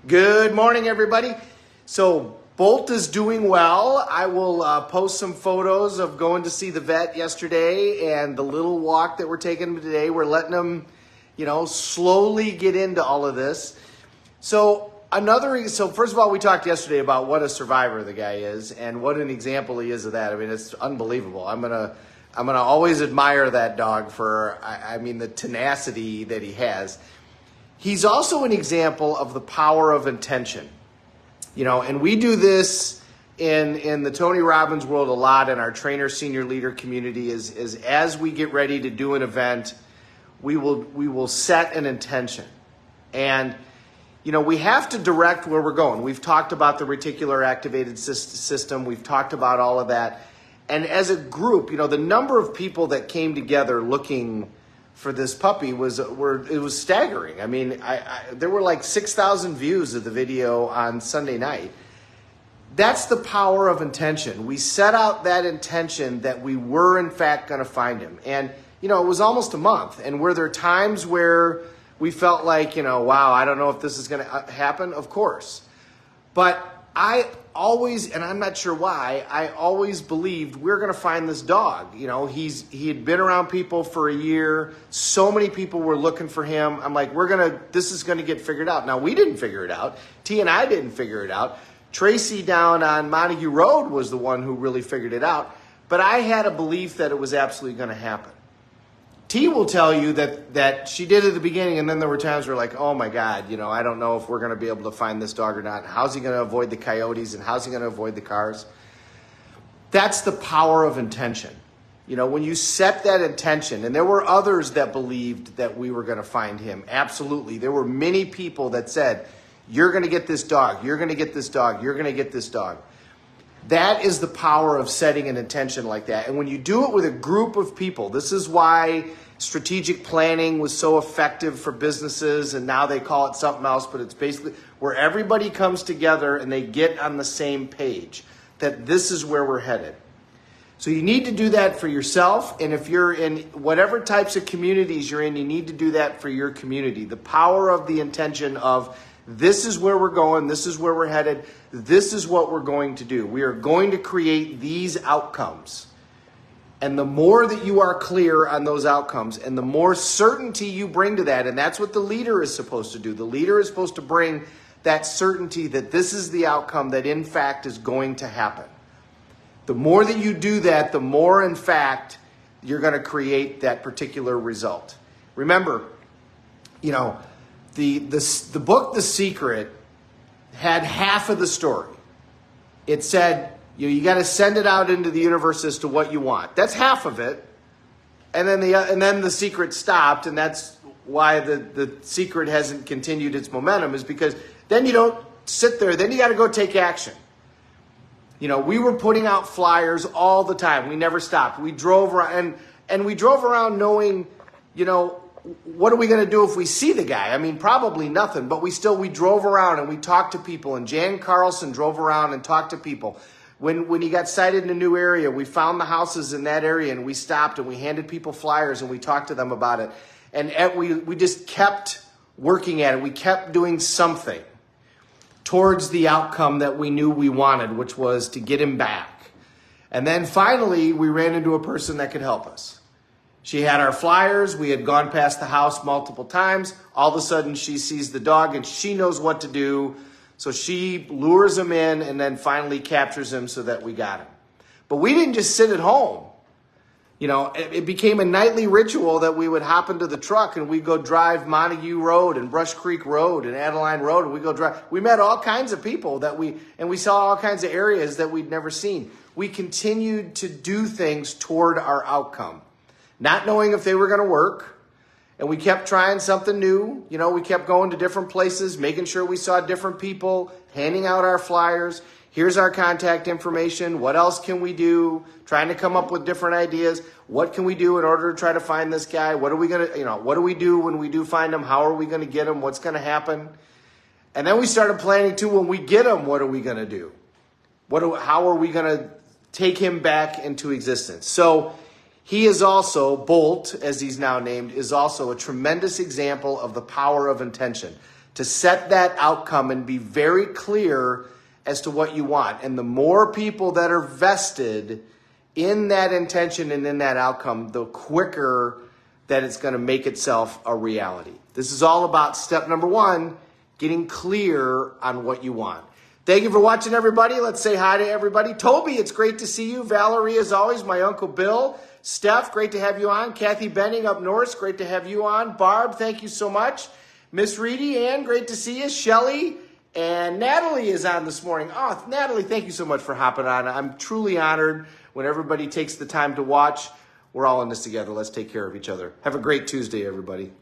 Good morning, everybody. So Bolt is doing well. I will post some photos of going to see the vet yesterday and the little walk that we're taking him today. We're letting him, slowly get into all of this. So first of all, we talked yesterday about what a survivor the guy is and what an example he is of that. I mean, it's unbelievable. I'm gonna always admire that dog for, the tenacity that he has. He's also an example of the power of intention, and we do this in the Tony Robbins world a lot in our trainer senior leader community is as we get ready to do an event, we will set an intention. And, we have to direct where we're going. We've talked about the reticular activated system. We've talked about all of that. And as a group, the number of people that came together looking for this puppy was staggering. I mean, there were like 6,000 views of the video on Sunday night. That's the power of intention. We set out that intention that we were in fact going to find him. And, it was almost a month. And were there times where we felt like, wow, I don't know if this is going to happen? Of course. But I always, and I'm not sure why, I always believed we're going to find this dog. He had been around people for a year. So many people were looking for him. I'm like, this is going to get figured out. Now, we didn't figure it out. T and I didn't figure it out. Tracy down on Montague Road was the one who really figured it out. But I had a belief that it was absolutely going to happen. T will tell you that she did at the beginning, and then there were times where like, oh my God, I don't know if we're going to be able to find this dog or not. How's he going to avoid the coyotes, and how's he going to avoid the cars? That's the power of intention. When you set that intention, and there were others that believed that we were going to find him. Absolutely. There were many people that said, you're going to get this dog. You're going to get this dog. You're going to get this dog. That is the power of setting an intention like that. And when you do it with a group of people, this is why strategic planning was so effective for businesses, and now they call it something else, but it's basically where everybody comes together and they get on the same page that this is where we're headed. So you need to do that for yourself, and if you're in whatever types of communities you're in, you need to do that for your community. The power of the intention of this is where we're going, this is where we're headed, this is what we're going to do. We are going to create these outcomes. And the more that you are clear on those outcomes and the more certainty you bring to that, and that's what the leader is supposed to do. The leader is supposed to bring that certainty that this is the outcome that in fact is going to happen. The more that you do that, the more in fact you're going to create that particular result. Remember, the book, The Secret, had half of the story. It said, you got to send it out into the universe as to what you want. That's half of it. And then the secret stopped, and that's why the secret hasn't continued its momentum, is because then you don't sit there. Then you got to go take action. We were putting out flyers all the time. We never stopped. We drove around, and we drove around knowing, what are we going to do if we see the guy? I mean, probably nothing, but we drove around and we talked to people, and Jan Carlson drove around and talked to people. When he got sighted in a new area, we found the houses in that area, and we stopped and we handed people flyers and we talked to them about it. And we just kept working at it. We kept doing something towards the outcome that we knew we wanted, which was to get him back. And then finally, we ran into a person that could help us. She had our flyers. We had gone past the house multiple times. All of a sudden, she sees the dog, and she knows what to do. So she lures him in and then finally captures him so that we got him. But we didn't just sit at home. It became a nightly ritual that we would hop into the truck and we'd go drive Montague Road and Brush Creek Road and Adeline Road, and we'd go drive. We met all kinds of people and we saw all kinds of areas that we'd never seen. We continued to do things toward our outcome, not knowing if they were going to work. And we kept trying something new. We kept going to different places, making sure we saw different people, handing out our flyers. Here's our contact information. What else can we do? Trying to come up with different ideas. What can we do in order to try to find this guy? What do we do when we do find him? How are we going to get him? What's going to happen? And then we started planning too, when we get him, what are we going to do? How are we going to take him back into existence? So he is also, Bolt, as he's now named, is also a tremendous example of the power of intention. to set that outcome and be very clear as to what you want. And the more people that are vested in that intention and in that outcome, the quicker that it's going to make itself a reality. This is all about step number one, getting clear on what you want. Thank you for watching, everybody. Let's say hi to everybody. Toby, it's great to see you. Valerie, as always, my Uncle Bill. Steph, great to have you on. Kathy Benning up north, great to have you on. Barb, thank you so much. Miss Reedy, Ann, great to see you. Shelly and Natalie is on this morning. Oh, Natalie, thank you so much for hopping on. I'm truly honored when everybody takes the time to watch. We're all in this together. Let's take care of each other. Have a great Tuesday, everybody.